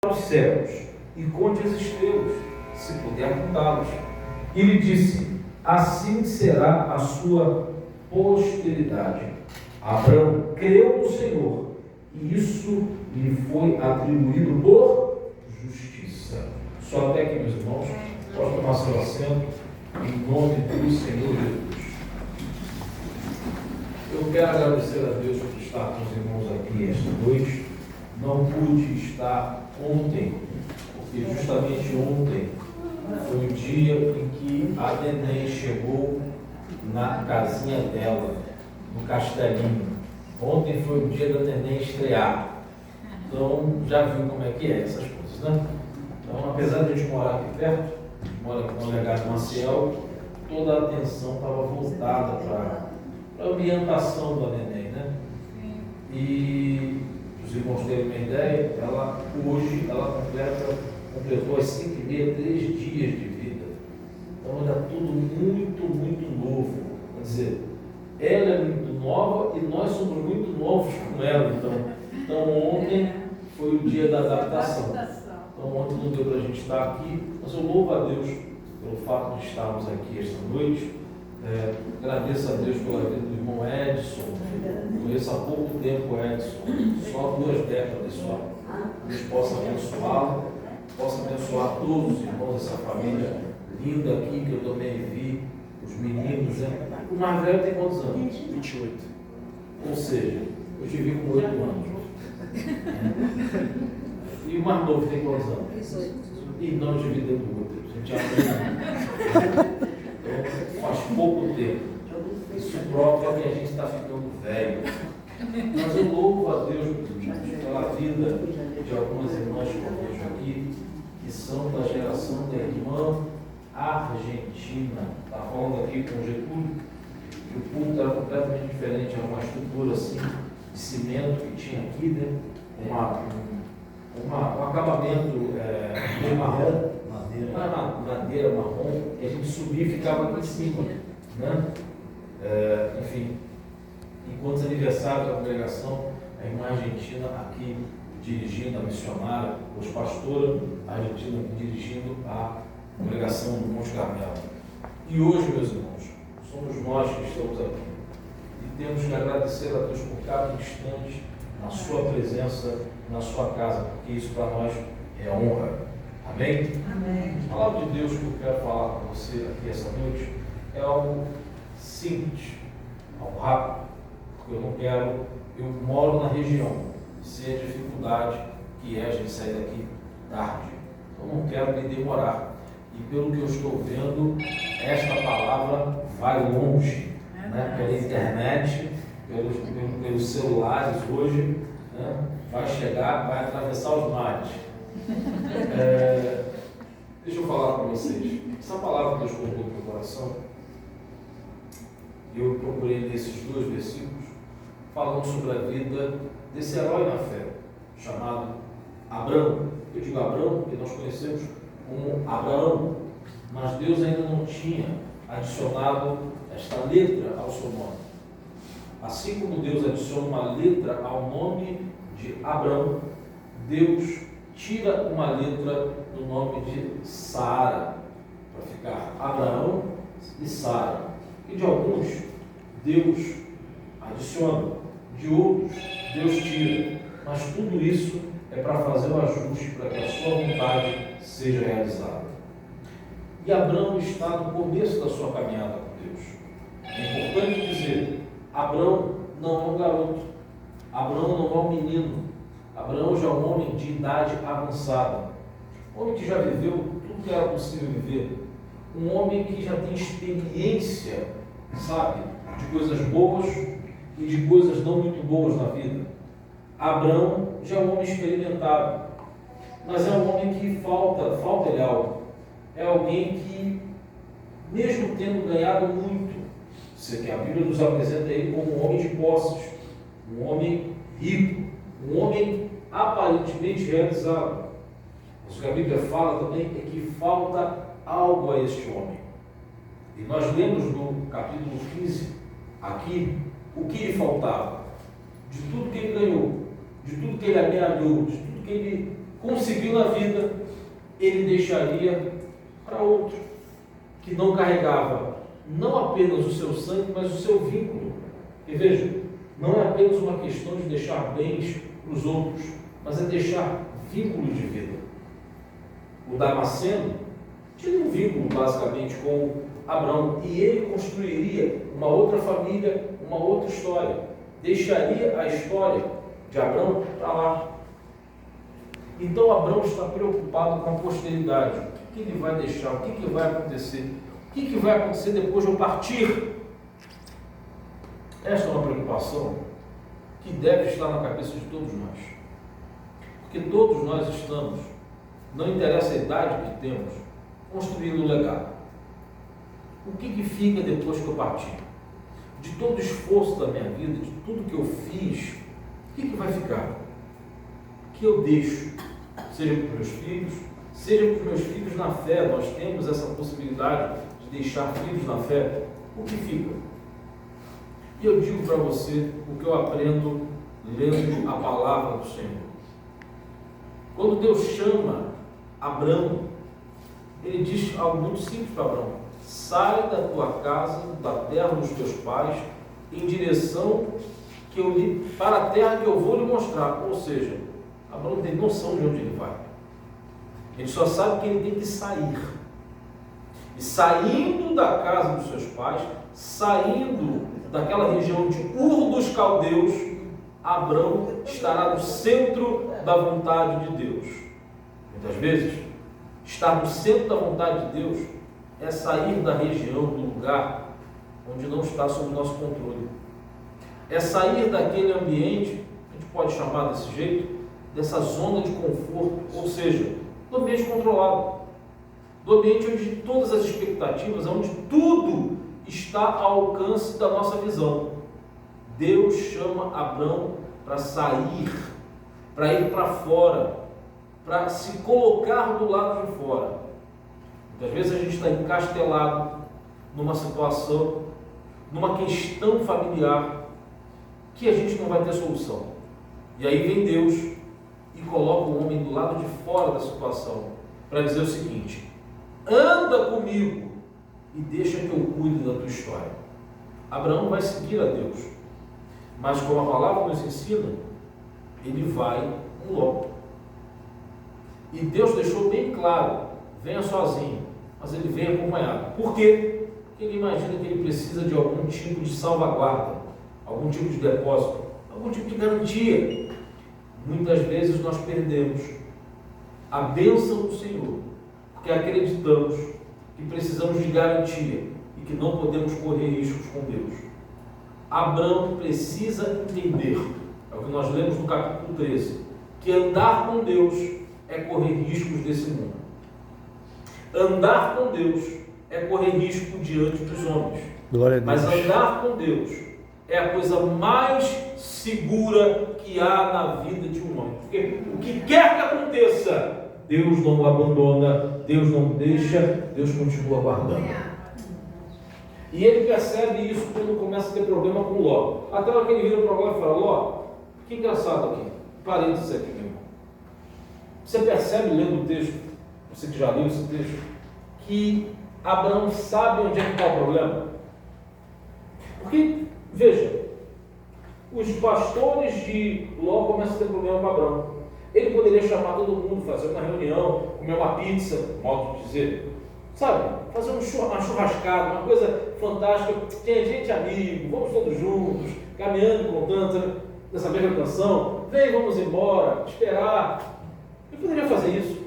para os céus e conte as estrelas, se puder contá-las. E lhe disse: assim será a sua posteridade. Abraão creu no Senhor, e isso lhe foi atribuído por justiça. Só até que, meus irmãos, pode tomar seu assento, em nome do Senhor Jesus. Eu quero agradecer a Deus por estar com os irmãos aqui esta noite. Não pude estar ontem, porque justamente ontem foi o dia em que a neném chegou na casinha dela, no Castelinho. Ontem foi o dia da neném estrear. Então, já viu como é que é essas coisas, né? Então, apesar de a gente morar aqui perto, a gente mora aqui no Legado Maciel, toda a atenção estava voltada para a ambientação da neném, né? E os irmãos terem uma ideia, hoje ela completou às 5h30, 3 dias de vida. Então ainda tudo muito, muito novo. Quer dizer, ela é muito nova e nós somos muito novos com ela. Então ontem foi o dia da adaptação. Então ontem não deu para a gente estar aqui, mas eu louvo a Deus pelo fato de estarmos aqui esta noite. Agradeço a Deus pela vida do irmão Edson. Conheço há pouco tempo o Edson, só 2 décadas só. Deus possa abençoá-lo, possa abençoar todos os irmãos dessa família linda aqui que eu também vi, os meninos, né? O mais velho tem quantos anos? 28. Ou seja, eu te vi com 8 anos. E o mais novo tem quantos anos? 18. E não te vi dentro do outro. A gente aprende. Então, faz pouco tempo. Isso prova que a gente está ficando velho. Mas eu louvo a Deus pela vida de algumas irmãs que eu vejo aqui, que são da geração da irmã argentina. Está falando aqui com o Getúlio, que o culto era completamente diferente, era uma estrutura assim, de cimento que tinha aqui, né? Um acabamento meio marrom, madeira marrom, e a gente subia e ficava aqui em cima, né? Enfim, enquanto aniversário da congregação, a irmã argentina aqui dirigindo a missionária, os pastores argentinos dirigindo a congregação do Monte Carmelo. E hoje, meus irmãos, somos nós que estamos aqui e temos que agradecer a Deus por cada instante na sua presença, na sua casa, porque isso para nós é honra. Amém? Amém. A palavra de Deus que eu quero falar com você aqui essa noite é algo simples, algo rápido, porque eu moro na região, sei a dificuldade que é a gente sair daqui tarde, eu não quero me demorar, e pelo que eu estou vendo, esta palavra vai longe, né? Pela internet, pelos celulares hoje, né? Vai chegar, vai atravessar os mares. Deixa eu falar com vocês, essa palavra que Deus colocou no meu coração, eu procurei nesses 2 versículos, falando sobre a vida desse herói na fé, chamado Abraão. Eu digo Abraão porque nós conhecemos como Abraão, mas Deus ainda não tinha adicionado esta letra ao seu nome. Assim como Deus adiciona uma letra ao nome de Abraão, Deus tira uma letra do nome de Sara, para ficar Abraão e Sara. E de alguns, Deus adiciona, de outros, Deus tira. Mas tudo isso é para fazer o ajuste para que a sua vontade seja realizada. E Abraão está no começo da sua caminhada com Deus. É importante dizer, Abraão não é um garoto, Abraão não é um menino, Abraão já é um homem de idade avançada, um homem que já viveu tudo que era possível viver, um homem que já tem experiência, sabe, de coisas boas e de coisas não muito boas na vida. Abraão já é um homem experimentado, mas é um homem que falta-lhe algo. É alguém que, mesmo tendo ganhado muito, que a Bíblia nos apresenta ele como um homem de posses, um homem rico, um homem aparentemente realizado. Mas o que a Bíblia fala também é que falta algo a este homem. E nós lemos no capítulo 15, aqui, o que lhe faltava. De tudo que ele ganhou, de tudo que ele amealhou, de tudo que ele conseguiu na vida, ele deixaria para outro, que não carregava não apenas o seu sangue, mas o seu vínculo. E veja, não é apenas uma questão de deixar bens para os outros, mas é deixar vínculo de vida. O Damasceno tinha um vínculo basicamente com Abraão, e ele construiria uma outra família, uma outra história. Deixaria a história de Abraão para lá. Então Abraão está preocupado com a posteridade. O que ele vai deixar? O que vai acontecer? O que vai acontecer depois de eu partir? Esta é uma preocupação que deve estar na cabeça de todos nós. Porque todos nós estamos, não interessa a idade que temos, construindo um legado. O que fica depois que eu partir? De todo o esforço da minha vida, de tudo que eu fiz, o que vai ficar? O que eu deixo? Seja para os meus filhos, seja para os meus filhos na fé. Nós temos essa possibilidade de deixar filhos na fé. O que fica? E eu digo para você o que eu aprendo lendo a palavra do Senhor. Quando Deus chama Abraão, ele diz algo muito simples para Abraão: sai da tua casa, da terra dos teus pais, em direção para a terra que eu vou lhe mostrar. Ou seja, Abraão não tem noção de onde ele vai. Ele só sabe que ele tem que sair. E saindo da casa dos seus pais, saindo daquela região de Ur dos Caldeus, Abraão estará no centro da vontade de Deus. Muitas vezes, estar no centro da vontade de Deus é sair da região, do lugar onde não está sob o nosso controle. É sair daquele ambiente, a gente pode chamar desse jeito, dessa zona de conforto, ou seja, do ambiente controlado, do ambiente onde todas as expectativas, onde tudo está ao alcance da nossa visão. Deus chama Abraão para sair, para ir para fora, para se colocar do lado de fora. Muitas vezes a gente está encastelado numa situação, numa questão familiar, que a gente não vai ter solução. E aí vem Deus e coloca o homem do lado de fora da situação, para dizer o seguinte: anda comigo e deixa que eu cuide da tua história. Abraão vai seguir a Deus, mas como a palavra nos ensina, ele vai um logo. E Deus deixou bem claro: venha sozinho, mas ele vem acompanhado. Por quê? Porque ele imagina que ele precisa de algum tipo de salvaguarda, algum tipo de depósito, algum tipo de garantia. Muitas vezes nós perdemos a bênção do Senhor, porque acreditamos que precisamos de garantia e que não podemos correr riscos com Deus. Abraão precisa entender, é o que nós lemos no capítulo 13, que andar com Deus é correr riscos desse mundo. Andar com Deus é correr risco diante dos homens. Glória a Deus. Mas andar com Deus é a coisa mais segura que há na vida de um homem. Porque o que quer que aconteça, Deus não o abandona, Deus não deixa, Deus continua guardando. E ele percebe isso quando começa a ter problema com Ló. Até hora que ele vira para Ló e fala: Ló, que engraçado aqui, parênteses aqui, meu irmão. Você percebe lendo o texto, você que já leu esse texto, que Abraão sabe onde é que está o problema? Porque, veja, os pastores de Ló começam a ter problema com Abraão. Ele poderia chamar todo mundo, fazer uma reunião, comer uma pizza, modo de dizer, sabe? Fazer uma churrascada, uma coisa fantástica. Tinha gente amigo, vamos todos juntos, caminhando, contando dessa mesma canção. Vem, vamos embora, esperar. Ele poderia fazer isso.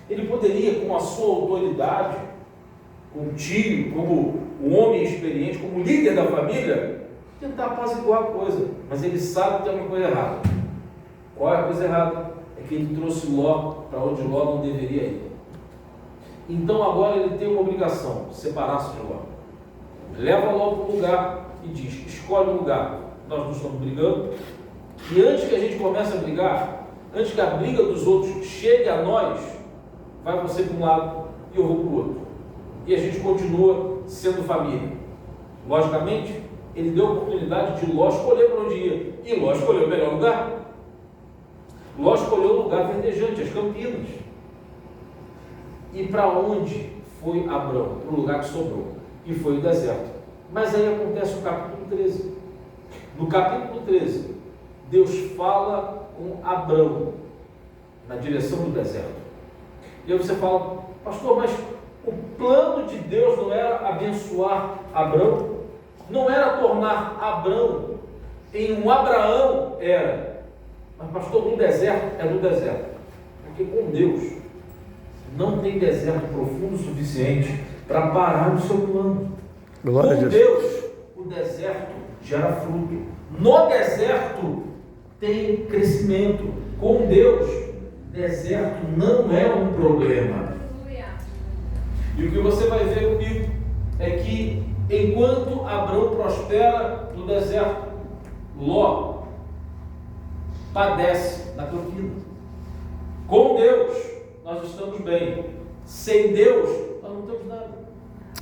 Ele poderia, com a sua autoridade, como tio, como o homem experiente, como líder da família, tentar apaziguar a coisa. Mas ele sabe que tem uma coisa errada. Qual é a coisa errada? É que ele trouxe Ló para onde Ló não deveria ir. Então agora ele tem uma obrigação de separar-se de Ló. Leva Ló para um lugar e diz: escolhe um lugar. Nós não estamos brigando. E antes que a gente comece a brigar, antes que a briga dos outros chegue a nós, vai você para um lado e eu vou para o outro. E a gente continua sendo família. Logicamente, ele deu a oportunidade de Ló escolher para onde ia. E Ló escolheu o melhor lugar. Ló escolheu o lugar verdejante, as campinas. E para onde foi Abrão? Para o lugar que sobrou, que foi o deserto. Mas aí acontece o capítulo 13. No capítulo 13, Deus fala com Abrão na direção do deserto. E aí você fala, pastor, mas o plano de Deus não era abençoar Abrão? Não era tornar Abrão em um Abraão? Era. Mas pastor, no deserto é no deserto. Porque com Deus não tem deserto profundo o suficiente para parar o seu plano. Glória Com a Deus. Deus, o deserto gera fruto. No deserto tem crescimento. Com Deus, deserto não é um problema. E o que você vai ver comigo é que enquanto Abrão prospera no deserto, Ló padece na campina. Com Deus, nós estamos bem. Sem Deus, nós não temos nada.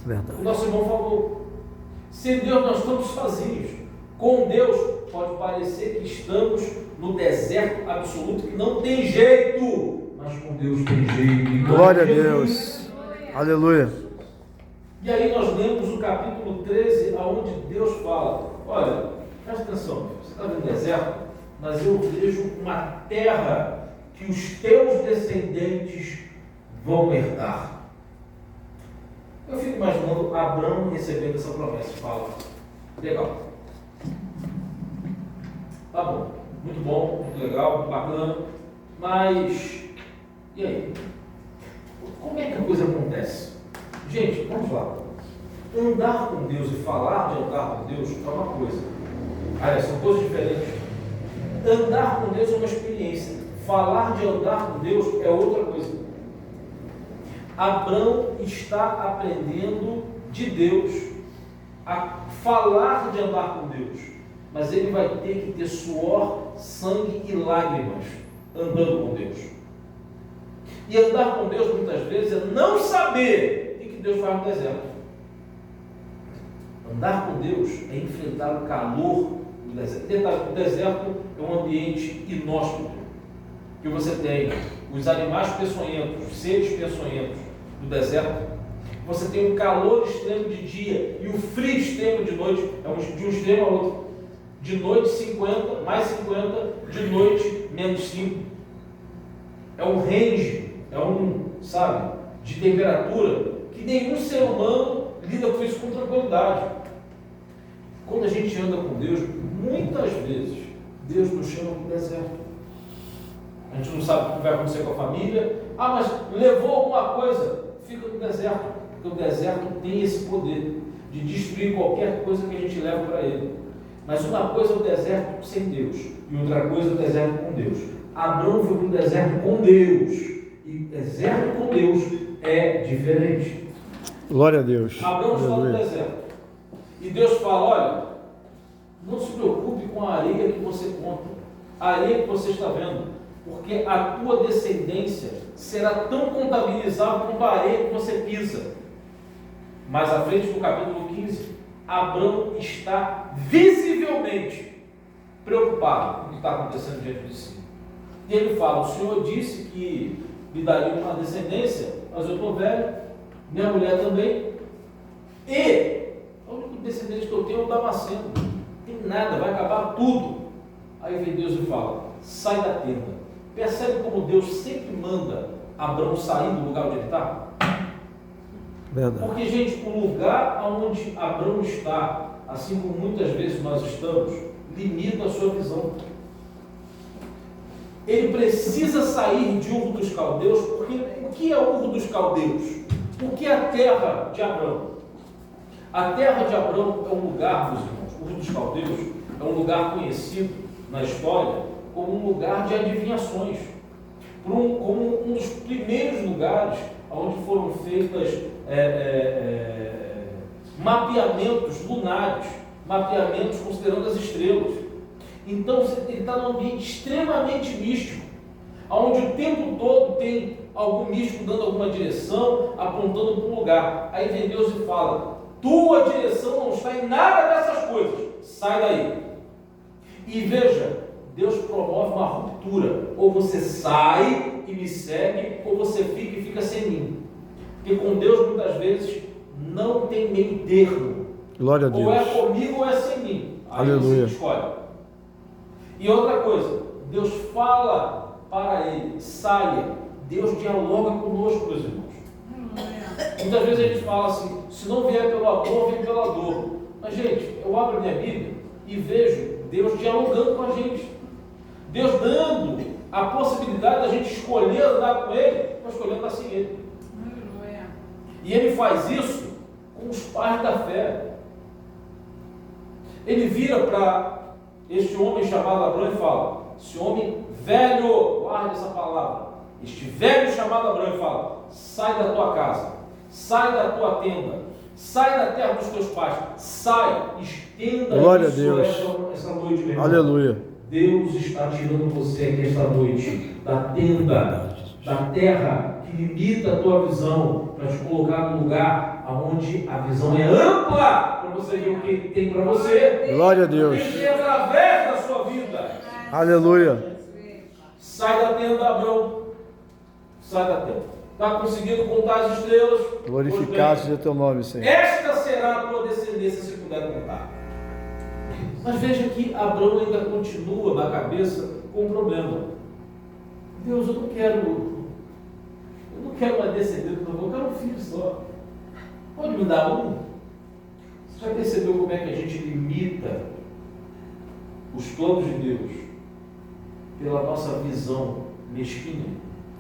Verdade. O nosso irmão falou, sem Deus nós estamos sozinhos. Com Deus, pode parecer que estamos no deserto absoluto, que não tem jeito, mas com Deus tem jeito. Glória a Deus. Aleluia. E aí nós lemos o capítulo 13, onde Deus fala, olha, presta atenção, você está no deserto, mas eu vejo uma terra que os teus descendentes vão herdar. Eu fico imaginando Abrão recebendo essa promessa e fala, legal, tá bom, muito legal, muito bacana, mas e aí? Como é que a coisa acontece? Gente, vamos lá. Andar com Deus e falar de andar com Deus é uma coisa. Aliás, são coisas diferentes. Andar com Deus é uma experiência. Falar de andar com Deus é outra coisa. Abrão está aprendendo de Deus a falar de andar com Deus, mas ele vai ter que ter suor, sangue e lágrimas andando com Deus. E andar com Deus muitas vezes é não saber o que Deus faz no deserto. Andar com Deus é enfrentar o calor do deserto. O deserto é um ambiente inóspito, que você tem os animais peçonhentos, os seres peçonhentos do deserto. Você tem o calor extremo de dia e o frio extremo de noite, de um extremo ao outro. De noite 50, mais 50, de noite menos 5. É um range, de temperatura que nenhum ser humano lida com isso com tranquilidade. Quando a gente anda com Deus, muitas vezes Deus nos chama para o deserto. A gente não sabe o que vai acontecer com a família. Mas levou alguma coisa, fica no deserto, porque o deserto tem esse poder de destruir qualquer coisa que a gente leva para ele. Mas uma coisa é o deserto sem Deus e outra coisa é o deserto com Deus. Abrão foi para o deserto com Deus, e deserto com Deus é diferente. Glória a Deus. Abrão está no deserto e Deus fala, olha, não se preocupe com a areia que você conta, a areia que você está vendo, porque a tua descendência será tão contabilizável quanto a areia que você pisa. Mais à frente, no capítulo 15, Abrão está visivelmente preocupado com o que está acontecendo diante de si. E ele fala, o Senhor disse que me daria uma descendência, mas eu estou velho, minha mulher também, e o único descendente que eu tenho é o Damasceno, não tem nada, vai acabar tudo. Aí vem Deus e fala, sai da tenda. Percebe como Deus sempre manda Abrão sair do lugar onde ele está? Verdade. Porque, gente, o lugar onde Abrão está, assim como muitas vezes nós estamos, limita a sua visão. Ele precisa sair de Ur dos Caldeus, porque o que é Ur dos Caldeus? O que é a terra de Abrão? A terra de Abrão é um lugar, meus irmãos, Ur dos Caldeus é um lugar conhecido na história como um lugar de adivinhações, como um dos primeiros lugares onde foram feitas mapeamentos lunares, mapeamentos considerando as estrelas. Então ele está num ambiente extremamente místico, onde o tempo todo tem algum místico dando alguma direção, apontando para um lugar. Aí vem Deus e fala, tua direção não está em nada dessas coisas, sai daí. E veja, Deus promove uma ruptura. Ou você sai e me segue, ou você fica e fica sem mim. Porque com Deus, muitas vezes, não tem meio termo. Glória a Deus. Ou é comigo ou é sem mim. Aí Aleluia. você escolhe. E outra coisa, Deus fala para ele, saia. Deus dialoga conosco, meus irmãos. Muitas vezes a gente fala assim, se não vier pelo amor, vem pela dor. Mas, gente, eu abro a minha Bíblia e vejo Deus dialogando com a gente. Deus dando a possibilidade da gente escolher andar com Ele, ou escolher andar sem Ele. E Ele faz isso com os pais da fé. Ele vira para este homem chamado Abraão e fala, esse homem velho, guarde essa palavra, este velho chamado Abraão e fala, sai da tua casa, sai da tua tenda, sai da terra dos teus pais, sai, estenda glória isso a Deus. essa noite, meu irmão. Aleluia. Deus está tirando você aqui esta noite da tenda, da terra que limita a tua visão, para te colocar no lugar onde a visão é ampla, para você ver o que Ele tem para você. Glória a Deus. Ele através da sua vida. Aleluia. Sai da tenda, Abraão. Sai da tenda. Está conseguindo contar as estrelas? Glorificado seja teu nome, Senhor. Esta será a tua descendência, se puder contar. Mas veja que Abraão ainda continua na cabeça com um problema. Deus, eu não quero uma descendência, eu quero um filho só. Pode me dar um? Você já percebeu como é que a gente limita os planos de Deus pela nossa visão mesquinha?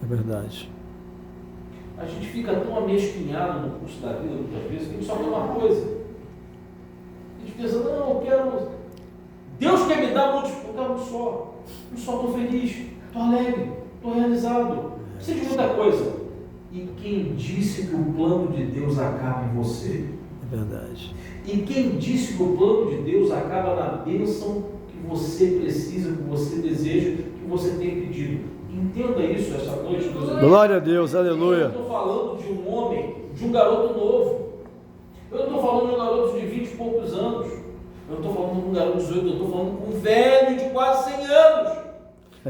É verdade. A gente fica tão amesquinhado no curso da vida, muitas vezes, que a gente só quer uma coisa. A gente pensa, não, eu quero... Deus quer me dar muitos, eu quero um só. Um só, estou feliz, estou alegre, estou realizado. Precisa de muita coisa. E quem disse que o plano de Deus acaba em você? É verdade. E quem disse que o plano de Deus acaba na bênção que você precisa, que você deseja, que você tem pedido? Entenda isso essa noite, meus irmãos. Glória a Deus, aleluia. Eu não estou falando de um homem, de um garoto novo. Eu não estou falando de um garoto de 20 e poucos anos. Eu não estou falando de um garoto de 18, eu estou falando de um velho de quase 100 anos.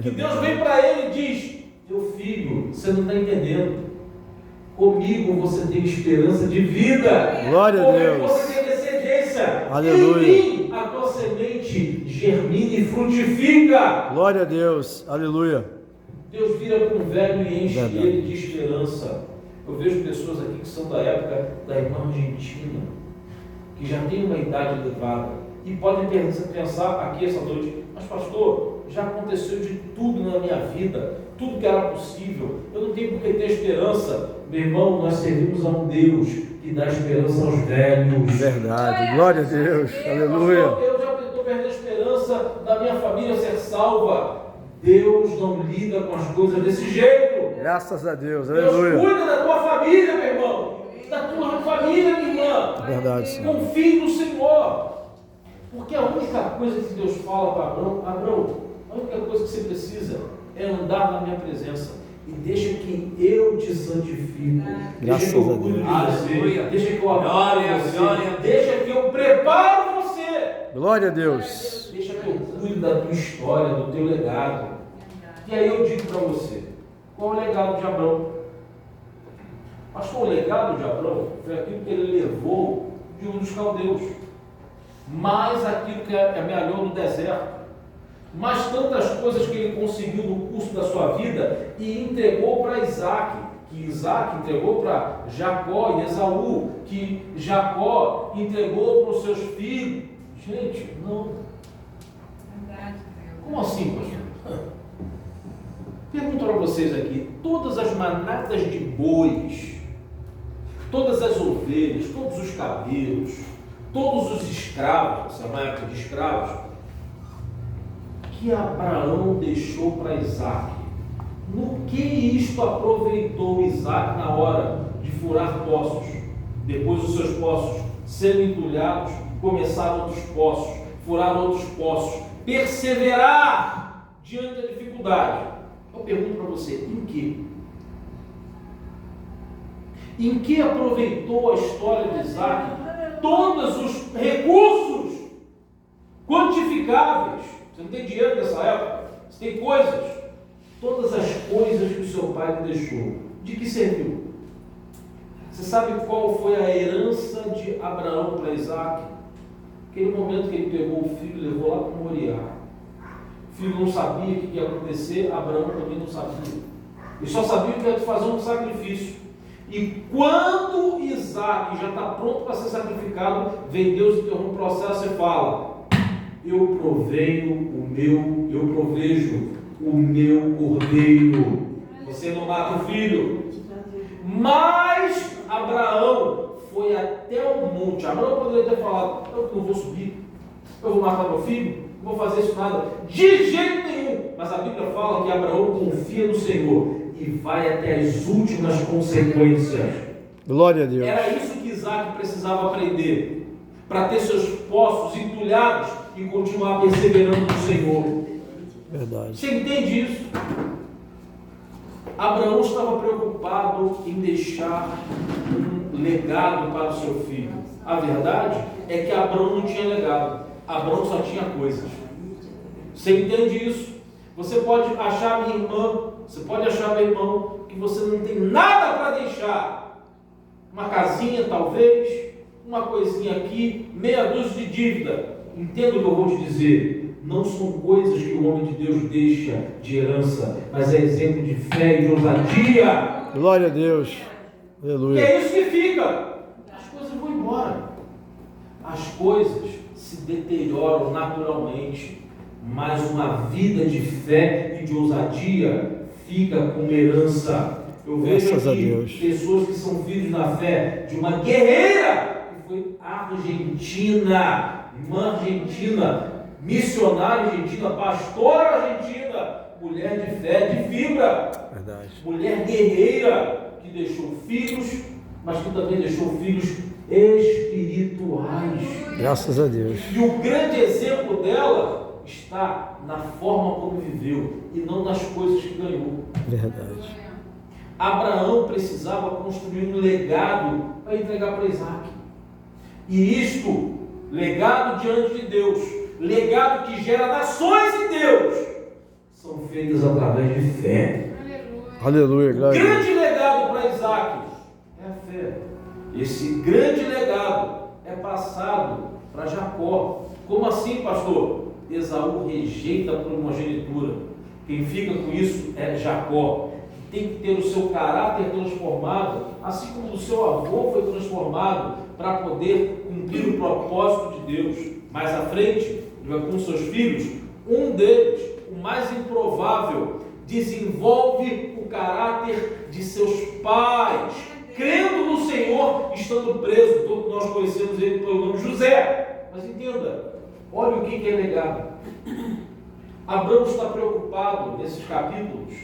Que Deus vem para ele e diz, meu filho, você não está entendendo. Comigo você tem esperança de vida. Glória a Deus. Comigo você tem descendência. Aleluia. Em mim a tua semente germina e frutifica. Glória a Deus, aleluia. Deus vira para um velho e enche Verdade. ele de esperança. Eu vejo pessoas aqui que são da época da irmã Argentina, que já tem uma idade elevada, e podem pensar aqui essa noite, mas pastor, já aconteceu de tudo na minha vida, tudo que era possível, eu não tenho por que ter esperança. Meu irmão, nós servimos a um Deus que dá esperança aos velhos. Verdade, glória a Deus, aleluia. Pastor, eu já estou perdendo a esperança da minha família ser salva. Deus não lida com as coisas desse jeito. Graças a Deus, Deus aleluia. cuida da tua família, meu irmão. Da tua família, minha irmã. Verdade, Senhor. Confie no Senhor. Porque a única coisa que Deus fala para Abraão, Abraão, a única coisa que você precisa é andar na minha presença. E deixa que eu te santifico. Deixa que eu cuido de você. Deixa que eu adore você. Deixa que eu preparo você. Glória a Deus. Deixa que eu cuide da tua história, do teu legado. E aí eu digo para você, qual é o legado de Abraão? Pastor, o legado de Abraão foi aquilo que ele levou de um dos caldeus, mais aquilo que amealhou no deserto, mais tantas coisas que ele conseguiu no curso da sua vida e entregou para Isaac, que Isaac entregou para Jacó e Esaú, que Jacó entregou para os seus filhos. Gente, não. Como assim, pastor? Pergunto para vocês aqui, todas as manadas de bois, todas as ovelhas, todos os cabelos, todos os escravos, essa é uma época de escravos, que Abraão deixou para Isaac, no que isto aproveitou Isaac na hora de furar poços, depois os seus poços serem entulhados, começar outros poços, furar outros poços, perseverar diante da dificuldade? Eu pergunto para você, em que? Em que aproveitou a história de Isaac todos os recursos quantificáveis Você não tem dinheiro nessa época, você tem coisas. Todas as coisas que o seu pai lhe deixou, de que serviu? Você sabe qual foi a herança de Abraão para Isaac? Aquele momento que ele pegou o filho e levou lá para Moriá. O filho não sabia o que ia acontecer, Abraão também não sabia. Ele só sabia que ia fazer um sacrifício. E quando Isaac já está pronto para ser sacrificado, vem Deus e interrompe o processo e fala: eu provejo o meu cordeiro. Você não mata o filho. Mas Abraão foi até o monte. Abraão poderia ter falado: eu não vou subir, eu vou matar meu filho, não vou fazer isso nada, de jeito nenhum. Mas a Bíblia fala que Abraão confia no Senhor e vai até as últimas consequências. Glória a Deus. Era isso que Isaac precisava aprender para ter seus poços entulhados e continuar perseverando no Senhor. Verdade. Você entende isso? Abraão estava preocupado em deixar um legado para o seu filho. A verdade é que Abraão não tinha legado. Abraão só tinha coisas. Você entende isso? Você pode achar, minha irmã, você pode achar, meu irmão, que você não tem nada para deixar. Uma casinha, talvez, uma coisinha aqui, meia dúzia de dívida. Entenda o que eu vou te dizer. Não são coisas que o homem de Deus deixa de herança, mas é exemplo de fé e de ousadia. Glória a Deus. E Aleluia. é isso que fica. As coisas vão embora. As coisas se deterioram naturalmente, mas uma vida de fé e de ousadia fica como herança. Eu vejo Graças a aqui Deus. pessoas que são filhos na fé de uma guerreira que foi argentina, irmã argentina, missionária argentina, pastora argentina, mulher de fé, de fibra, Verdade. mulher guerreira que deixou filhos, mas que também deixou filhos espirituais. Graças a Deus. E o grande exemplo dela está na forma como viveu e não nas coisas que ganhou. Verdade. Abraão precisava construir um legado para entregar para Isaac. E isto, legado diante de Deus, legado que gera nações em Deus, são feitas através de fé. Aleluia. O Glória a Deus. grande legado para Isaac é a fé. Esse grande legado é passado para Jacó. Como assim, pastor? Esaú rejeita a primogenitura. Quem fica com isso é Jacó. Tem que ter o seu caráter transformado, assim como o seu avô foi transformado para poder cumprir o propósito de Deus. Mais à frente, ele vai com seus filhos. Um deles, o mais improvável, desenvolve o caráter de seus pais, crendo no Senhor, estando preso. Todos nós conhecemos ele pelo nome José. Mas entenda, olha o que é legado. Abraão está preocupado nesses capítulos,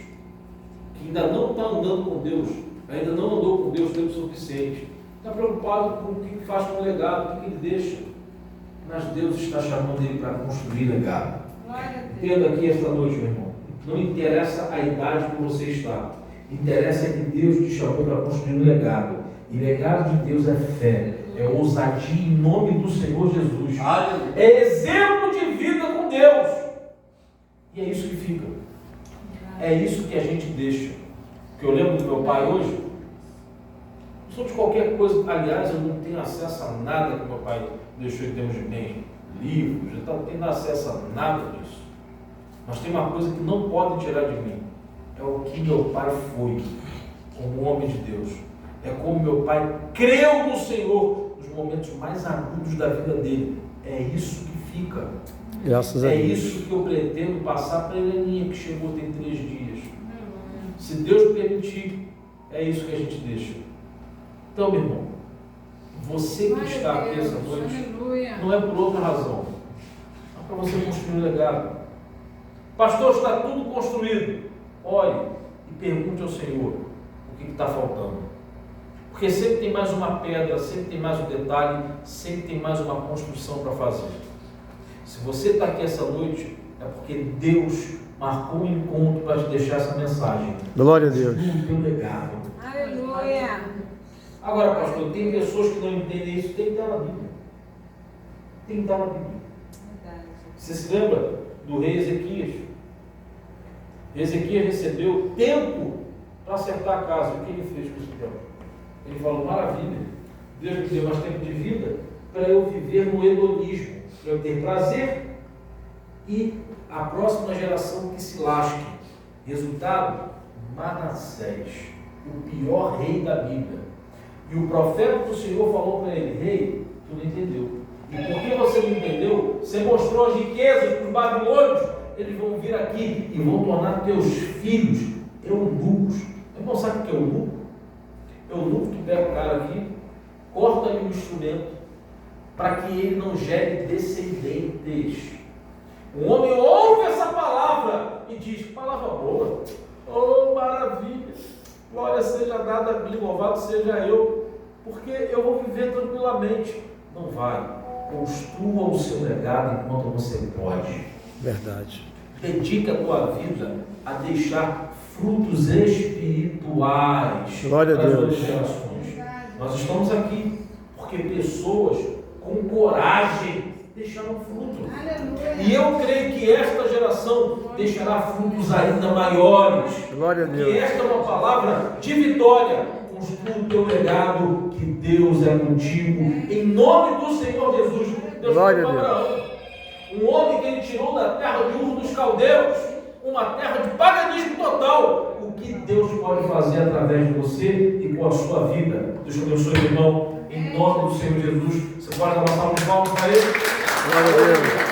que ainda não está andando com Deus, ainda não andou com Deus tempo suficiente. Está preocupado com o que faz com o legado, o que ele deixa. Mas Deus está chamando ele para construir legado. Entenda aqui esta noite, meu irmão. Não interessa a idade que você está. Interessa que Deus te chamou para construir um legado. E legado de Deus é fé, é ousadia em nome do Senhor Jesus. É exemplo de vida com Deus. E é isso que fica. É isso que a gente deixa. Que eu lembro do meu pai hoje. Não sou de qualquer coisa. Aliás, eu não tenho acesso a nada que meu pai deixou em termos de bem, livros, eu não tenho acesso a nada disso. Mas tem uma coisa que não podem tirar de mim. É o que meu pai foi como homem de Deus. É como meu pai creu no Senhor nos momentos mais agudos da vida dele. É isso que fica. Graças a É Deus. isso que eu pretendo passar para a Heleninha, que chegou tem 3 dias. Se Deus permitir, é isso que a gente deixa. Então, meu irmão, você que está aqui essa noite, não é por outra razão. É para você construir um legado. Pastor, está tudo construído. Olhe e pergunte ao Senhor o que está faltando. Porque sempre tem mais uma pedra, sempre tem mais um detalhe, sempre tem mais uma construção para fazer. Se você está aqui essa noite, é porque Deus marcou um encontro para te deixar essa mensagem. Glória a Deus. O teu legado. Aleluia. Agora, pastor, tem pessoas que não entendem isso, tem que estar na Bíblia. Tem que estar na Bíblia. Você se lembra do rei Ezequias. Ezequias recebeu tempo para acertar a casa. O que ele fez com esse tempo? Ele falou: maravilha, Deus me deu mais tempo de vida para eu viver no hedonismo, para eu ter prazer e a próxima geração que se lasque. Resultado: Manassés, o pior rei da Bíblia. E o profeta do Senhor falou para ele: rei, tu não entendeu. E porque você não entendeu, você mostrou as riquezas para os babilônios, eles vão vir aqui e vão tornar teus filhos eunucos. Irmão, sabe o que é eunuco? Eunuco, tu pega o cara aqui, corta-lhe o instrumento, para que ele não gere descendentes. O homem ouve essa palavra e diz: palavra boa, oh maravilha, glória seja dada a mim, louvado seja eu, porque eu vou viver tranquilamente. Não vai. Construa o seu legado enquanto você pode. Verdade. Dedica a tua vida a deixar frutos espirituais Glória a para as Deus. outras gerações. Nós estamos aqui porque pessoas com coragem deixaram fruto. Aleluia. E eu creio que esta geração deixará frutos ainda maiores. Glória a Deus. E esta é uma palavra de vitória. Construa o teu legado, que Deus é contigo. Em nome do Senhor Jesus. Deus Glória falou a para Abraão, um homem que ele tirou da terra de Ur dos Caldeus, uma terra de paganismo total. O que Deus pode fazer através de você e com a sua vida. Deus te abençoe, irmão. Em nome do Senhor Jesus. Você pode dar uma salva de palmas para ele? Glória a Deus.